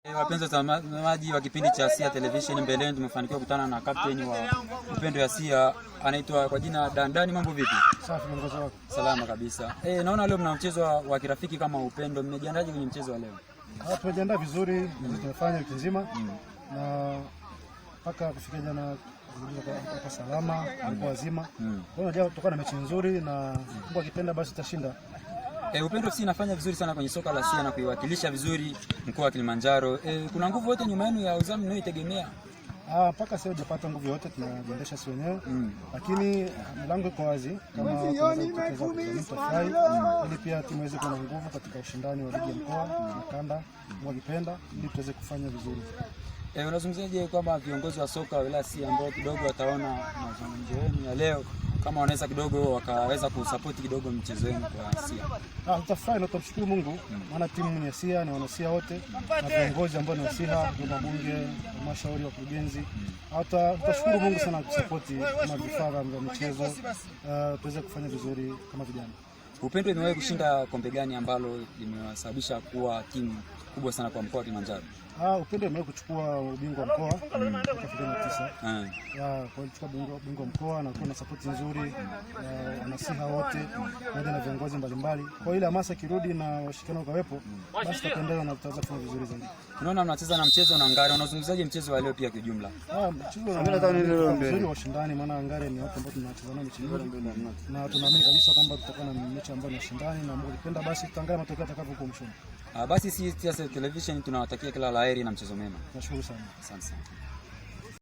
Wapenzi watazamaji wa kipindi cha Asia Television, mbeleni tumefanikiwa kukutana na captain wa Upendo Asia, anaitwa kwa jina Dandani. Mambo vipi? Safi, mwanzo wako. Salama kabisa. Naona leo mna mchezo wa kirafiki kama Upendo, mmejiandaje kwenye mchezo wa leo? Tumejiandaa vizuri, tumefanya wiki nzima na mpaka kufikia jana kwa salama, kwa wazima. Kwa hiyo tutokana na mechi nzuri na Mungu akipenda basi tutashinda. Upendo FC inafanya vizuri sana kwenye soka la Asia na kuiwakilisha vizuri mkoa wa Kilimanjaro. Kuna nguvu yote nyuma yenu ya uzamu mnayoitegemea? Mpaka sasa hujapata nguvu yote, tunajiendesha sisi wenyewe. Lakini mlango iko wazi kama tutafurahi ili pia tumeweze kuwa na nguvu katika ushindani wa ligi ya mkoa na kanda Mungu akipenda ili tuweze kufanya vizuri. Unazungumziaje kwamba viongozi wa soka wa wilaya Asia ambao kidogo wataona mazungumzo yenu ya leo kama wanaweza kidogo wakaweza kusupport kidogo mchezo wenu kwa Asia? Tutafurahi na tumshukuru Mungu, maana timu ni Asia na wanasia wote na viongozi ambao ni Asia, bunge, mashauri wa kurugenzi. Tutashukuru Mungu sana kusupport kama vifaa vya michezo tuweze kufanya vizuri kama vijana. Upendo imewahi kushinda kombe gani ambalo limewasababisha kuwa timu kubwa sana kwa mkoa wa Kilimanjaro? Upendo imewahi kuchukua ubingwa wa mkoa mwaka 2009. Kwa kuchukua ubingwa wa mkoa na kuwa na support nzuri wanasiha wote pamoja na viongozi mbalimbali. Kwa ile hamasa kirudi na washikano kawepo, basi tutaendelea na tutaweza kufanya vizuri zaidi. Tunaona mnacheza na mchezo na Ngare. Unazungumzaje mchezo wa leo pia kwa jumla? Mchezo mzuri wa ushindani, maana Ngare ni watu ambao tunacheza nao mechi nzuri na tunaamini kabisa kwamba tutakuwa na mechi ambayo ni ushindani na Mungu akipenda basi tutaangalia matokeo yatakavyokuwa mshoni. Basi sisi Asia Television tunawatakia kila laheri na mchezo mema. Nashukuru sana. Asante sana.